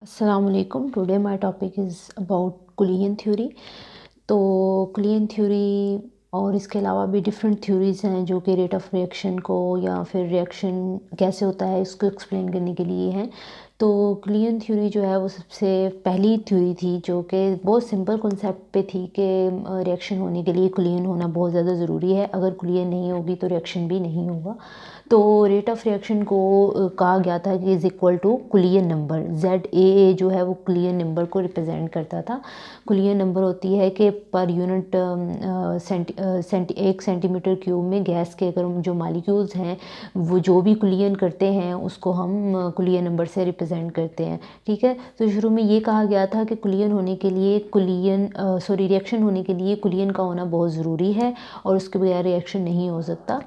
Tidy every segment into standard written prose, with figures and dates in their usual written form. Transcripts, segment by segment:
Assalamualaikum. Today my topic is about कुलियन theory. तो कुलियन theory और इसके अलावा भी डिफरेंट थ्योरीज़ हैं जो कि रेट ऑफ रिएक्शन को या फिर रिएक्शन कैसे होता है इसको एक्सप्लेन करने के लिए हैं। तो कुलियन थ्योरी जो है वो सबसे पहली थ्योरी थी जो कि बहुत सिंपल कॉन्सेप्ट पे थी कि रिएक्शन होने के लिए कुलियन होना बहुत ज़्यादा ज़रूरी है। अगर कुलियन नहीं होगी तो रिएक्शन भी नहीं होगा। तो रेट ऑफ रिएक्शन को कहा गया था कि is equal to collision number. ZAA जो है वो कुलियन नंबर को रिप्रेजेंट करता था। कुलियन नंबर होती है कि पर यूनिट 1 सेंटीमीटर क्यूब में गैस के अगर जो मालिक्यूल्स हैं वो जो भी कुलियन करते हैं उसको हम कुलियन नंबर से रिप्रेजेंट करते हैं। ठीक है, तो शुरू में ये कहा गया था कि कुलियन होने के लिए रिएक्शन होने के लिए कुलियन का होना बहुत ज़रूरी है और उसके बगैर रिएक्शन नहीं हो सकता।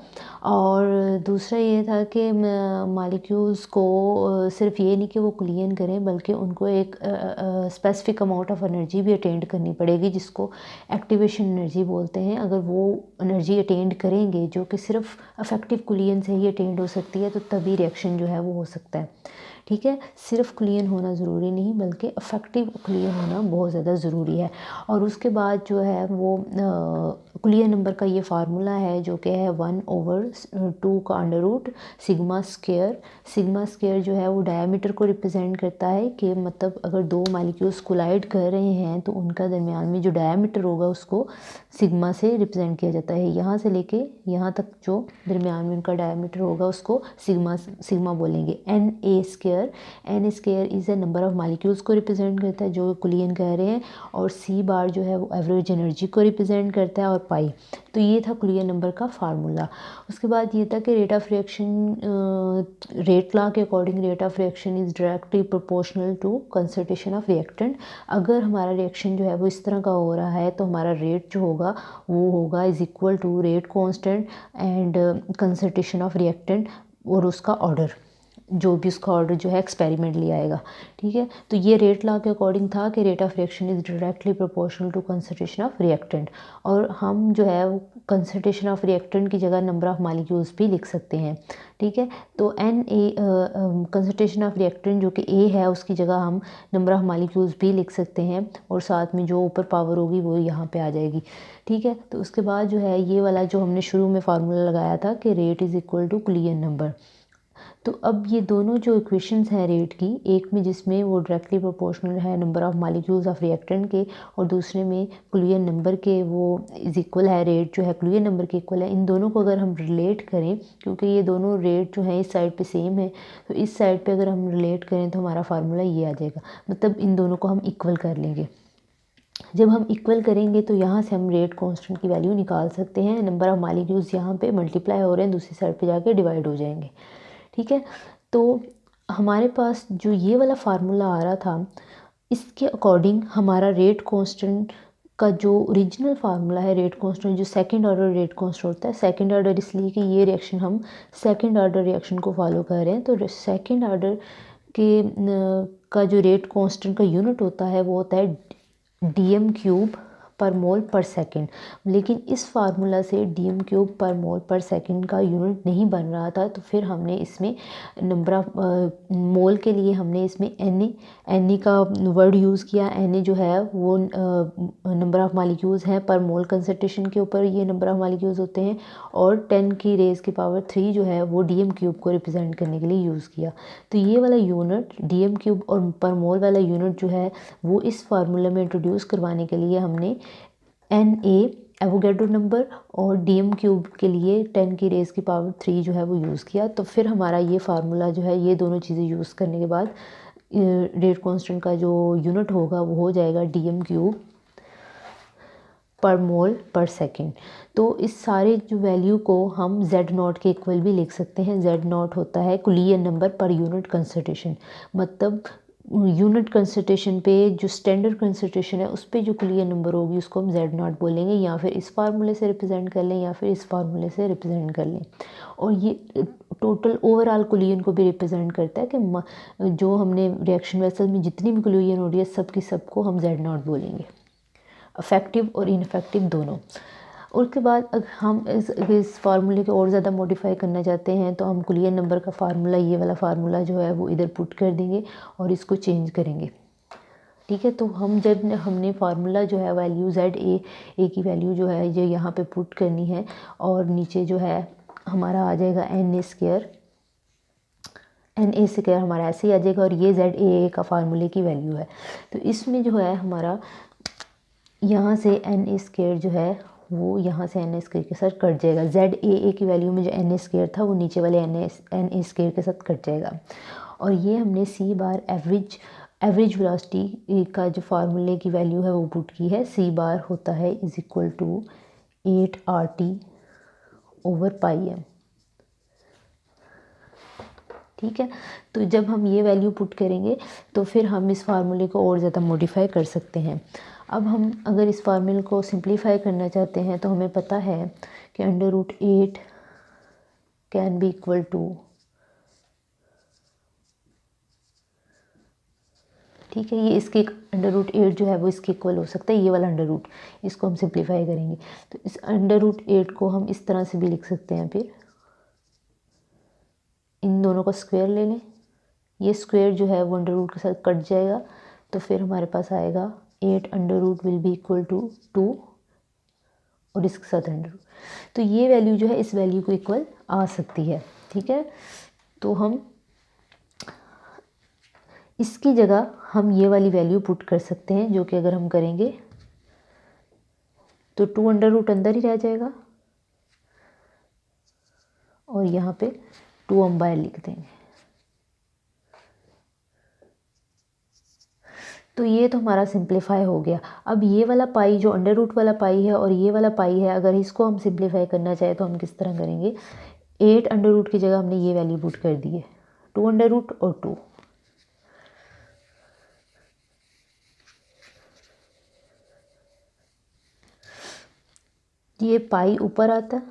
और दूसरा ये था कि मालिक्यूल्स को सिर्फ ये नहीं कि वो कुलियन करें बल्कि उनको एक स्पेसिफिक अमाउंट ऑफ एनर्जी भी अटेंड करनी पड़ेगी जिसको एक्टिवेशन एनर्जी बोलते हैं। अगर वो एनर्जी अटेंड करेंगे जो कि सिर्फ अफेक्टिव कुलियन से ही अटेंड हो सकती है तो तभी रिएक्शन जो है वो हो सकता है। ठीक है, सिर्फ कुलियन होना ज़रूरी नहीं बल्कि अफेक्टिव कुलियन होना बहुत ज़्यादा ज़रूरी है। और उसके बाद जो है वो कुलियन नंबर का ये फार्मूला है जो कि है 1/2 का under root sigma square. Sigma square जो है वो डायमीटर को रिप्रेजेंट करता है कि मतलब अगर दो मालिक्यूल्स कोलाइड कर रहे हैं तो उनका दरमियान में जो डायमीटर होगा उसको सिग्मा से रिप्रेजेंट किया जाता है। यहाँ से लेके यहाँ तक जो दरमियान में उनका डायमीटर होगा उसको सिग्मा बोलेंगे। N square is a number of molecules को रिप्रेजेंट करता है जो कुलियन कह रहे हैं। और सी बार जो है वो एवरेज एनर्जी को रिप्रेजेंट करता है और पाई। तो ये था कुलियन नंबर का फार्मूला। उसके बाद ये था कि rate of reaction rate law के according rate of reaction is directly proportional to concentration of reactant. अगर हमारा रिएक्शन जो है वो इस तरह का हो रहा है तो हमारा रेट जो होगा वो होगा is equal to rate constant and concentration of reactant और उसका ऑर्डर, जो भी उसका ऑर्डर जो है एक्सपेरिमेंटली आएगा। ठीक है, तो ये रेट लॉ के अकॉर्डिंग था कि rate of reaction is directly proportional to concentration of reactant. और हम जो है कंसंट्रेशन ऑफ रिएक्टेंट की जगह नंबर ऑफ मालिक्यूल्स भी लिख सकते हैं। ठीक है, तो कंसंट्रेशन ऑफ रिएक्टेंट जो कि ए है उसकी जगह हम नंबर ऑफ मालिक्यूल्स भी लिख सकते हैं और साथ में जो ऊपर पावर होगी वो यहाँ पे आ जाएगी। ठीक है, तो उसके बाद जो है ये वाला जो हमने शुरू में फार्मूला लगाया था कि rate is equal to collision number. तो अब ये दोनों जो इक्वेशंस हैं रेट की, एक में जिसमें वो डायरेक्टली प्रोपोर्शनल है number of molecules of reactant के और दूसरे में कुलियन नंबर के वो इज इक्वल है, रेट जो है कुलियन नंबर के इक्वल है। इन दोनों को अगर हम रिलेट करें क्योंकि ये दोनों रेट जो हैं इस साइड पे सेम है तो इस साइड पे अगर हम रिलेट करें तो हमारा फार्मूला ये आ जाएगा। मतलब इन दोनों को हम इक्वल कर लेंगे। जब हम इक्वल करेंगे तो यहाँ से हम रेट कांस्टेंट की वैल्यू निकाल सकते हैं। नंबर ऑफ मालिक्यूल्स यहाँ पे मल्टीप्लाई हो रहे हैं, दूसरी साइड पे जाके डिवाइड हो जाएंगे। ठीक है, तो हमारे पास जो ये वाला फार्मूला आ रहा था इसके अकॉर्डिंग हमारा रेट कांस्टेंट का जो ओरिजिनल फार्मूला है, रेट कांस्टेंट जो सेकंड ऑर्डर रेट कांस्टेंट होता है, सेकंड ऑर्डर इसलिए कि ये रिएक्शन हम सेकंड ऑर्डर रिएक्शन को फॉलो कर रहे हैं। तो सेकंड ऑर्डर का जो रेट कांस्टेंट का यूनिट होता है वो होता है DM³ पर मोल पर सेकंड। लेकिन इस फार्मूला से DM³ पर मोल पर सेकंड का यूनिट नहीं बन रहा था तो फिर हमने इसमें नंबर ऑफ मोल के लिए हमने इसमें Na का वर्ड यूज़ किया। Na जो है वो नंबर ऑफ मालिक्यूल्स हैं पर मोल कंसंट्रेशन के ऊपर ये नंबर ऑफ मालिक्यूल्स होते हैं। और 10⁻³ जो है वो DM³ को रिप्रेजेंट करने के लिए यूज़ किया। तो ये वाला यूनिट DM³ और पर मोल वाला यूनिट जो है वो इस फार्मूले में इंट्रोड्यूस करवाने के लिए हमने Na एवोगैड्रो नंबर और DM³ के लिए 10⁻³ जो है वो यूज़ किया। तो फिर हमारा ये फार्मूला जो है ये दोनों चीज़ें यूज़ करने के बाद रेट कांस्टेंट का जो यूनिट होगा वो हो जाएगा DM³ पर मोल पर सेकंड। तो इस सारे जो वैल्यू को हम Z0 के इक्वल भी लिख सकते हैं। Z0 होता है कुलियन नंबर पर यूनिट कंसंट्रेशन। मतलब यूनिट कंसंट्रेशन पे जो स्टैंडर्ड कंसंट्रेशन है उस पे जो कुलियन नंबर होगी उसको हम Z0 बोलेंगे। या फिर इस फार्मूले से रिप्रेजेंट कर लें या फिर इस फार्मूले से रिप्रेजेंट कर लें। और ये टोटल ओवरऑल कुलियन को भी रिप्रेजेंट करता है कि जो हमने रिएक्शन वेसल में जितनी भी कुलियन हो रही है सबकी सबको हम Z0 बोलेंगे, अफेक्टिव और इनफेक्टिव दोनों। उसके बाद अगर हम इस फार्मूले को और ज़्यादा मॉडिफाई करना चाहते हैं तो हम कुलियन नंबर का फार्मूला, ये वाला फार्मूला जो है वो इधर पुट कर देंगे और इसको चेंज करेंगे। ठीक है, तो हम जब हमने फार्मूला जो है वैल्यू ZA की वैल्यू जो है ये यहाँ पे पुट करनी है और नीचे जो है हमारा आ जाएगा NA स्क्वायर हमारा ऐसे ही आ जाएगा और ये ZAA का फार्मूले की वैल्यू है। तो इसमें जो है हमारा यहाँ से NA स्क्वायर जो है वो यहाँ से NA स्क्वायर के साथ कट जाएगा। ZAA की वैल्यू में जो NA स्क्वायर था वो नीचे वाले NA स्क्वायर के साथ कट जाएगा। और ये हमने C बार एवरेज वेलोसिटी का जो फार्मूले की वैल्यू है वो पुट की है। C बार होता है इज इक्वल टू 8RT/πm। ठीक है, तो जब हम ये वैल्यू पुट करेंगे तो फिर हम इस फार्मूले को और ज़्यादा मॉडिफाई कर सकते हैं। अब हम अगर इस फार्मूले को सिंप्लीफाई करना चाहते हैं तो हमें पता है कि √8 कैन बी इक्वल टू, ठीक है, ये इसके √8 जो है वो इसके इक्वल हो सकता है, ये वाला √, इसको हम सिंप्लीफाई करेंगे तो इस √8 को हम इस तरह से भी लिख सकते हैं। फिर इन दोनों का स्क्वायर ले लें, ये स्क्वायर जो है वो √के साथ कट जाएगा तो फिर हमारे पास आएगा 8 विल बी इक्वल टू 2 और इसके साथ √। तो ये वैल्यू जो है इस वैल्यू को इक्वल आ सकती है। ठीक है, तो हम इसकी जगह हम ये वाली वैल्यू पुट कर सकते हैं, जो कि अगर हम करेंगे तो 2 अंदर ही रह जाएगा और यहाँ पे 2 हम बाहर लिख देंगे। तो ये तो हमारा सिंप्लीफाई हो गया। अब ये वाला पाई जो √ वाला पाई है और ये वाला पाई है, अगर इसको हम सिंप्लीफाई करना चाहे तो हम किस तरह करेंगे। 8 √ की जगह हमने ये वैल्यू पुट कर दी है, 2 और 2। ये पाई ऊपर आता है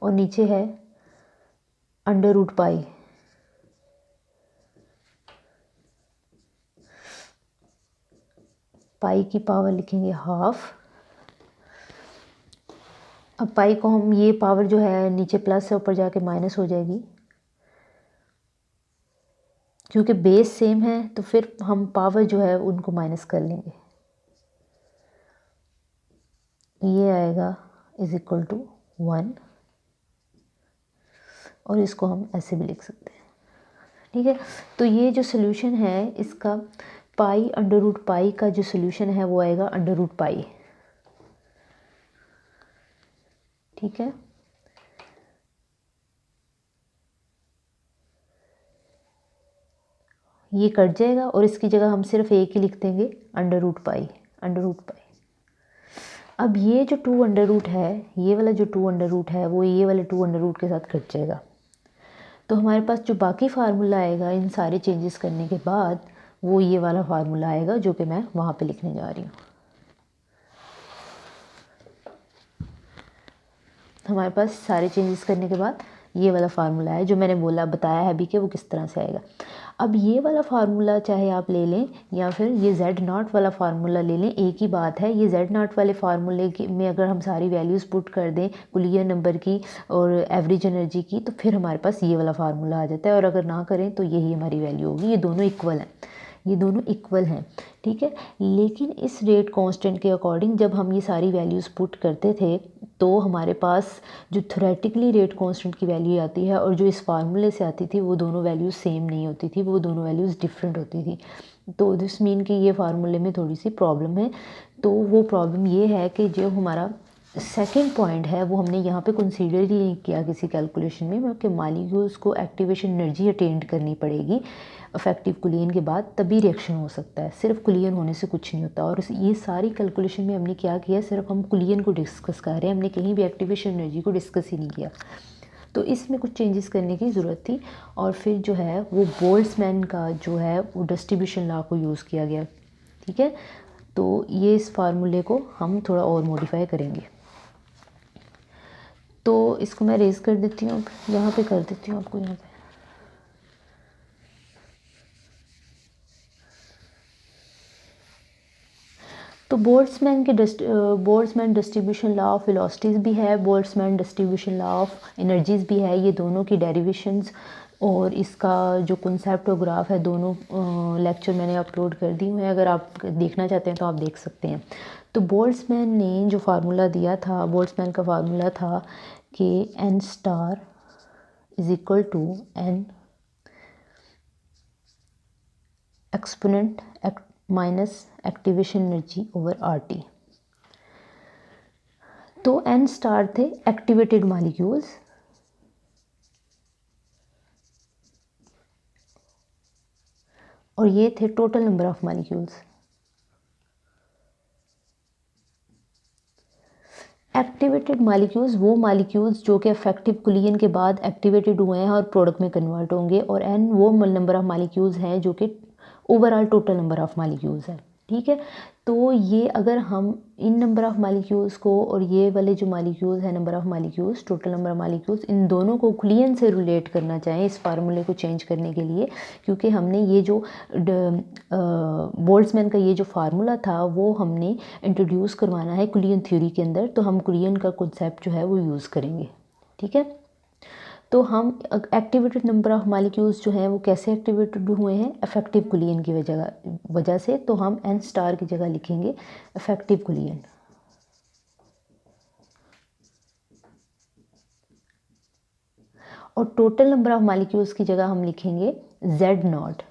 और नीचे है √π। पाई की पावर लिखेंगे हाफ। अब पाई को हम, ये पावर जो है नीचे प्लस से ऊपर जाके माइनस हो जाएगी, क्योंकि बेस सेम है तो फिर हम पावर जो है उनको माइनस कर लेंगे। ये आएगा इज इक्वल टू 1 और इसको हम ऐसे भी लिख सकते हैं। ठीक है, तो ये जो सोल्यूशन है इसका पाई √π का जो सोल्यूशन है वो आएगा √π। ठीक है, ये कट जाएगा और इसकी जगह हम सिर्फ एक ही लिख देंगे √π। अब ये जो 2 है, ये वाला जो 2 है वो ये वाले 2 के साथ कट जाएगा। तो हमारे पास जो बाकी फार्मूला आएगा इन सारे चेंजेस करने के बाद वो ये वाला फार्मूला आएगा, जो कि मैं वहाँ पे लिखने जा रही हूँ। हमारे पास सारे चेंजेस करने के बाद ये वाला फार्मूला है जो मैंने बताया है अभी कि वो किस तरह से आएगा। अब ये वाला फार्मूला चाहे आप ले लें या फिर ये Z0 वाला फार्मूला ले लें, एक ही बात है। ये Z0 वाले फार्मूले में अगर हम सारी वैल्यूज़ पुट कर दें कुलियन नंबर की और एवरेज एनर्जी की, तो फिर हमारे पास ये वाला फार्मूला आ जाता है। और अगर ना करें तो यही हमारी वैल्यू होगी। ये दोनों इक्वल हैं, ये दोनों इक्वल हैं। ठीक है, लेकिन इस रेट कांस्टेंट के अकॉर्डिंग जब हम ये सारी वैल्यूज़ पुट करते थे तो हमारे पास जो थ्योरेटिकली रेट कांस्टेंट की वैल्यू आती है और जो इस फार्मूले से आती थी वो दोनों वैल्यूज़ सेम नहीं होती थी, वो दोनों वैल्यूज़ डिफरेंट होती थी। तो दिस मीन कि ये फार्मूले में थोड़ी सी प्रॉब्लम है। तो वो प्रॉब्लम ये है कि जो हमारा सेकेंड पॉइंट है वो हमने यहाँ पे कंसीडर ही नहीं किया किसी कैलकुलेशन में, कि मॉलिक्यूल्स को एक्टिवेशन एनर्जी अटेंड करनी पड़ेगी इफेक्टिव कुलियन के बाद, तभी रिएक्शन हो सकता है। सिर्फ कुलियन होने से कुछ नहीं होता। और ये सारी कैलकुलेशन में हमने क्या किया, सिर्फ हम कुलियन को डिस्कस कर रहे हैं, हमने कहीं भी एक्टिवेशन एनर्जी को डिस्कस ही नहीं किया। तो इसमें कुछ चेंजेस करने की ज़रूरत थी और फिर जो है वो बोल्ट्जमैन का जो है वो डिस्ट्रीब्यूशन लॉ को यूज़ किया गया। ठीक है, तो ये इस फार्मूले को हम थोड़ा और मॉडिफाई करेंगे। तो इसको मैं रेज़ कर देती हूँ, यहाँ पे कर देती हूँ आपको यहाँ पे। तो Boltzmann distribution law of velocities भी है, Boltzmann distribution law of energies भी है। ये दोनों की डेरिवेशंस और इसका जो कॉन्सेप्ट और ग्राफ है दोनों लेक्चर मैंने अपलोड कर दी हुए हैं, अगर आप देखना चाहते हैं तो आप देख सकते हैं। तो बोल्ट्जमैन ने जो फार्मूला दिया था, बोल्ट्जमैन का फार्मूला था कि n star is equal to n exponent minus activation energy over RT। तो n स्टार थे एक्टिवेटेड मॉलिक्यूल्स और ये थे total number of molecules. Activated molecules वो मॉलिक्यूल्स जो कि इफेक्टिव कुलियन के बाद एक्टिवेटेड हुए हैं और प्रोडक्ट में कन्वर्ट होंगे, और n वो नंबर ऑफ मॉलिक्यूल्स हैं जो कि overall total number of molecules है। ठीक है, तो ये अगर हम इन नंबर ऑफ मॉलिक्यूल्स को और ये वाले जो मॉलिक्यूल्स हैं number of molecules, total number of molecules, इन दोनों को कुलियन से रिलेट करना चाहें इस फार्मूले को चेंज करने के लिए, क्योंकि हमने ये जो बोल्ट्जमैन का ये जो फार्मूला था वो हमने इंट्रोड्यूस करवाना है कुलियन थ्योरी के अंदर, तो हम कुलियन का कॉन्सेप्ट जो है वो यूज़ करेंगे। ठीक है, तो हम एक्टिवेटेड नंबर ऑफ मॉलिक्यूल्स जो हैं वो कैसे एक्टिवेटेड हुए हैं, इफेक्टिव कुलियन की वजह से, तो हम n स्टार की जगह लिखेंगे इफेक्टिव कुलियन। और टोटल नंबर ऑफ मॉलिक्यूल्स की जगह हम लिखेंगे Z0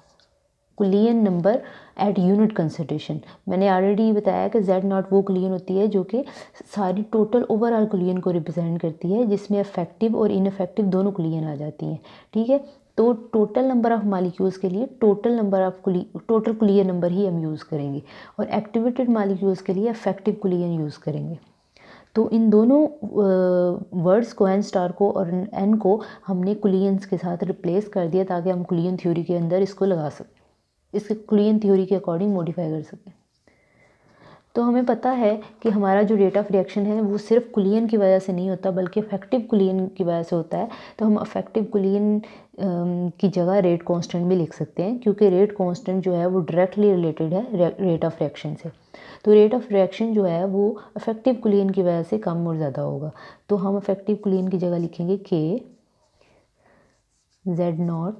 collision number at unit concentration. मैंने ऑलरेडी बताया कि Z0 वो कुलियन होती है जो कि सारी टोटल ओवरऑल कुलियन को रिप्रेजेंट करती है, जिसमें इफेक्टिव और इनफेक्टिव दोनों कुलियन आ जाती हैं। ठीक है, तो टोटल नंबर ऑफ मॉलिक्यूल्स के लिए टोटल कुलियन नंबर ही हम यूज़ करेंगे, और एक्टिवेटेड मॉलिक्यूल्स के लिए इफेक्टिव कुलियन यूज़ करेंगे। तो इन दोनों वर्ड्स को n स्टार को और n को हमने कुलियंस के साथ रिप्लेस कर दिया ताकि हम कुलियन थ्योरी के अंदर इसको लगा सकें, इसके कुलियन थ्योरी के अकॉर्डिंग मॉडिफाई कर सकें। तो हमें पता है कि हमारा जो रेट ऑफ रिएक्शन है वो सिर्फ कुलियन की वजह से नहीं होता बल्कि इफेक्टिव कुलियन की वजह से होता है। तो हम इफेक्टिव कुलियन की जगह रेट कांस्टेंट भी लिख सकते हैं, क्योंकि रेट कांस्टेंट जो है वो डायरेक्टली रिलेटेड है रेट ऑफ रिएक्शन से। तो रेट ऑफ रिएक्शन जो है वो इफेक्टिव कुलियन की वजह से कम और ज़्यादा होगा। तो हम इफेक्टिव कुलियन की जगह लिखेंगे K Z0।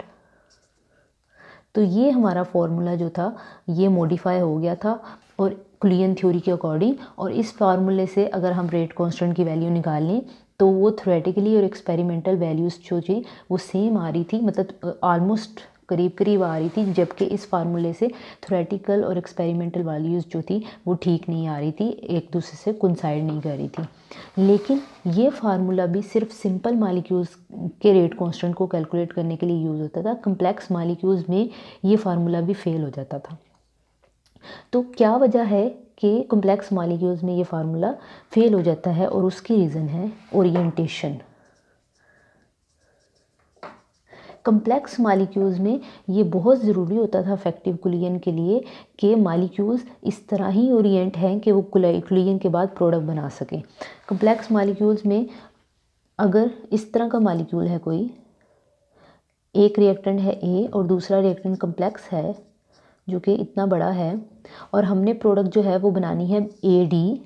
तो ये हमारा फॉर्मूला जो था ये मॉडिफाई हो गया था और कुलियन थ्योरी के अकॉर्डिंग, और इस फार्मूले से अगर हम रेट कांस्टेंट की वैल्यू निकाल लें तो वो थ्योरेटिकली और एक्सपेरिमेंटल वैल्यूज़ जो थी वो सेम आ रही थी, मतलब ऑलमोस्ट करीब करीब आ रही थी, जबकि इस फार्मूले से थ्योरेटिकल और एक्सपेरिमेंटल वैल्यूज़ जो थी वो ठीक नहीं आ रही थी, एक दूसरे से कोइंसाइड नहीं कर रही थी। लेकिन ये फार्मूला भी सिर्फ सिंपल मॉलिक्यूल्स के रेट कांस्टेंट को कैलकुलेट करने के लिए यूज़ होता था, कम्प्लेक्स मॉलिक्यूल्स में ये फार्मूला भी फेल हो जाता था। तो क्या वजह है कि कम्प्लेक्स मॉलिक्यूल्स में ये फार्मूला फेल हो जाता है, और उसकी रीज़न है ओरिएंटेशन। कम्प्लेक्स मॉलिक्यूल्स में ये बहुत ज़रूरी होता था इफेक्टिव कुलियन के लिए कि मॉलिक्यूल्स इस तरह ही ओरिएंट हैं कि वो कुलियन के बाद प्रोडक्ट बना सकें। कम्प्लेक्स मॉलिक्यूल्स में अगर इस तरह का मॉलिक्यूल है कोई, एक रिएक्टेंट है A और दूसरा रिएक्टेंट कम्प्लेक्स है जो कि इतना बड़ा है, और हमने प्रोडक्ट जो है वो बनानी है AD,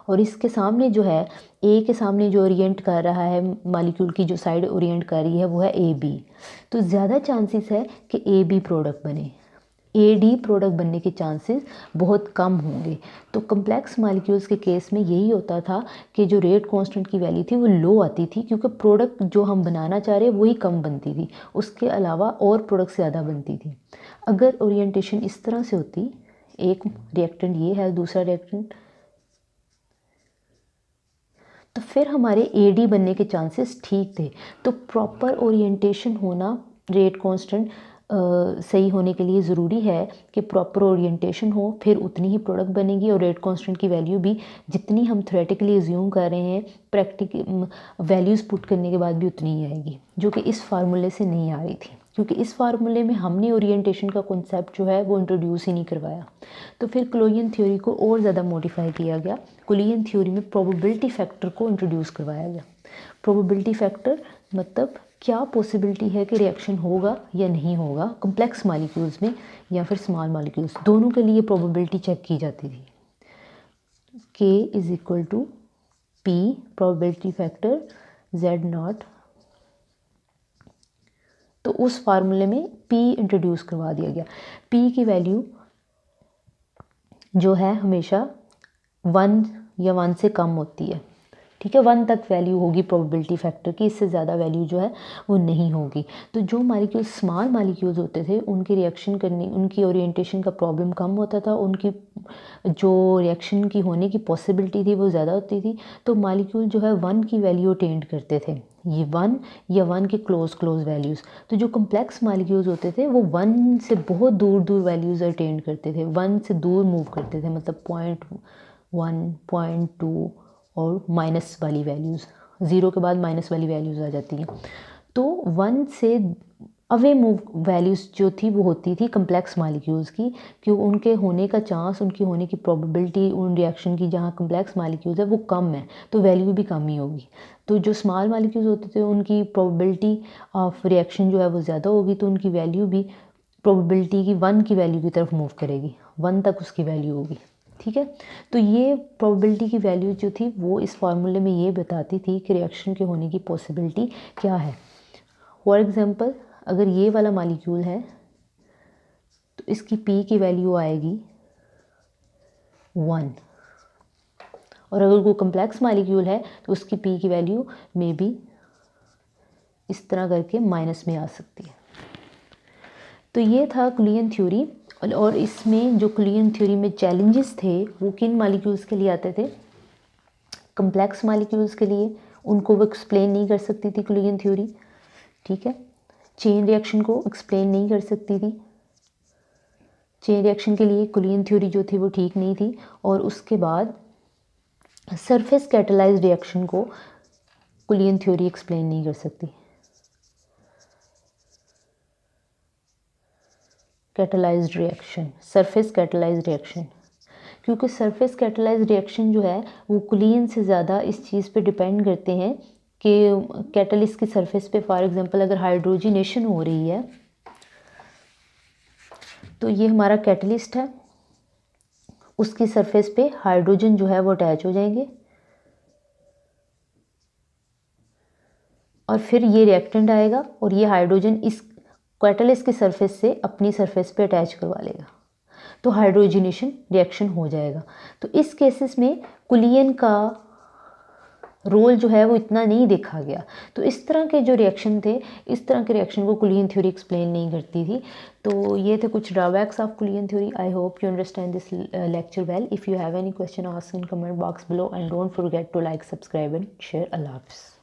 और इसके सामने जो है A के सामने जो ओरिएंट कर रहा है मॉलिक्यूल की जो साइड ओरिएंट कर रही है वो है AB, तो ज़्यादा चांसेस है कि AB प्रोडक्ट बने, AD प्रोडक्ट बनने के चांसेस बहुत कम होंगे। तो कम्प्लेक्स मॉलिक्यूल्स के केस में यही होता था कि जो रेट कांस्टेंट की वैल्यू थी वो लो आती थी, क्योंकि प्रोडक्ट जो हम बनाना चाह रहे वही कम बनती थी, उसके अलावा और प्रोडक्ट ज़्यादा बनती थी। अगर ओरिएंटेशन इस तरह से होती, एक रिएक्टेंट ये है दूसरा रिएक्टेंट, तो फिर हमारे AD बनने के चांसेस ठीक थे। तो प्रॉपर ओरिएंटेशन होना रेट कांस्टेंट सही होने के लिए ज़रूरी है कि प्रॉपर ओरिएंटेशन हो, फिर उतनी ही प्रोडक्ट बनेगी, और रेट कांस्टेंट की वैल्यू भी जितनी हम थ्योरेटिकली एज्यूम कर रहे हैं प्रैक्टिकल वैल्यूज़ पुट करने के बाद भी उतनी ही आएगी, जो कि इस फार्मूले से नहीं आ रही थी, क्योंकि इस फार्मूले में हमने ओरिएंटेशन का कॉन्सेप्ट जो है वो इंट्रोड्यूस ही नहीं करवाया। तो फिर कुलियन थ्योरी को और ज़्यादा मॉडिफाई किया गया, कुलियन थ्योरी में प्रोबेबिलिटी फैक्टर को इंट्रोड्यूस करवाया गया। प्रोबेबिलिटी फैक्टर मतलब क्या पॉसिबिलिटी है कि रिएक्शन होगा या नहीं होगा कम्प्लेक्स मॉलिक्यूल्स में या फिर स्मॉल मॉलिक्यूल्स, दोनों के लिए प्रोबेबिलिटी चेक की जाती थी। K is equal to P probability factor Z0। तो उस फार्मूले में P इंट्रोड्यूस करवा दिया गया। P की वैल्यू जो है हमेशा 1 या 1 से कम होती है, ठीक है। 1 तक वैल्यू होगी प्रोबेबिलिटी फैक्टर की, इससे ज़्यादा वैल्यू जो है वो नहीं होगी। तो जो मालिक्यूल्स स्मॉल मालिक्यूल्स होते थे उनकी रिएक्शन करने, उनकी ओरिएंटेशन का प्रॉब्लम कम होता था, उनकी जो रिएक्शन की होने की पॉसिबिलिटी थी वो ज़्यादा होती थी। तो मालिक्यूल जो है 1 की वैल्यू अटेंड करते थे, ये 1 या 1 के क्लोज वैल्यूज़। तो जो कम्प्लेक्स मालिक्यूल्स होते थे वो 1 से बहुत दूर दूर वैल्यूज़ अटेंड करते थे, 1 से दूर मूव करते थे, मतलब 0.1 0.2 और माइनस वाली वैल्यूज़, 0 के बाद माइनस वाली वैल्यूज़ आ जाती हैं। तो 1 से अवे मूव वैल्यूज़ जो थी वो होती थी कम्प्लेक्स मालिक्यूल्स की, कि उनके होने का चांस, उनकी होने की प्रोबेबिलिटी उन रिएक्शन की जहाँ कम्प्लेक्स मालिक्यूल्स है वो कम है, तो वैल्यू भी कम ही होगी। तो जो स्मॉल मालिक्यूल्स होते थे उनकी प्रोबेबिलिटी ऑफ रिएक्शन जो है वो ज़्यादा होगी, तो उनकी वैल्यू भी प्रोबेबिलिटी की 1 की वैल्यू की तरफ मूव करेगी, 1 तक उसकी वैल्यू होगी, ठीक है। तो ये प्रोबेबिलिटी की वैल्यू जो थी वो इस फार्मूले में ये बताती थी कि रिएक्शन के होने की पॉसिबिलिटी क्या है। फॉर एग्जांपल अगर ये वाला मॉलिक्यूल है तो इसकी P की वैल्यू आएगी 1, और अगर कोई कम्प्लेक्स मॉलिक्यूल है तो उसकी P की वैल्यू में भी इस तरह करके माइनस में आ सकती है। तो ये था कुलियन थ्योरी, और इसमें जो कुलियन थ्योरी में चैलेंजेस थे वो किन मॉलिक्यूल्स के लिए आते थे? कम्प्लेक्स मॉलिक्यूल्स के लिए, उनको वो एक्सप्लेन नहीं कर सकती थी कुलियन थ्योरी, ठीक है। चेन रिएक्शन को एक्सप्लेन नहीं कर सकती थी, चेन रिएक्शन के लिए कुलियन थ्योरी जो थी वो ठीक नहीं थी। और उसके बाद सरफेस कैटालाइज्ड रिएक्शन को कुलियन थ्योरी एक्सप्लेन नहीं कर सकती। Catalysed reaction, surface catalysed reaction, क्योंकि सरफेस कैटालाइज्ड रिएक्शन जो है वो कुलियन से ज़्यादा इस चीज़ पे डिपेंड करते हैं कि कैटलिस्ट की सरफेस पे फॉर एग्जांपल अगर हाइड्रोजिनेशन हो रही है तो ये हमारा कैटलिस्ट है, उसकी सरफेस पे हाइड्रोजन जो है वो अटैच हो जाएंगे और फिर ये रिएक्टेंट आएगा और ये हाइड्रोजन इस कैटलिस्ट की सरफेस से अपनी सरफेस पे अटैच करवा लेगा, तो हाइड्रोजिनेशन रिएक्शन हो जाएगा। तो इस केसेस में कुलियन का रोल जो है वो इतना नहीं देखा गया। तो इस तरह के जो रिएक्शन थे, इस तरह के रिएक्शन को कुलियन थ्योरी एक्सप्लेन नहीं करती थी। तो ये थे कुछ drawbacks of कुलियन theory. I hope you understand this lecture well. If you have any question, ask in comment box below and don't forget to like, subscribe and share. Allah Hafiz.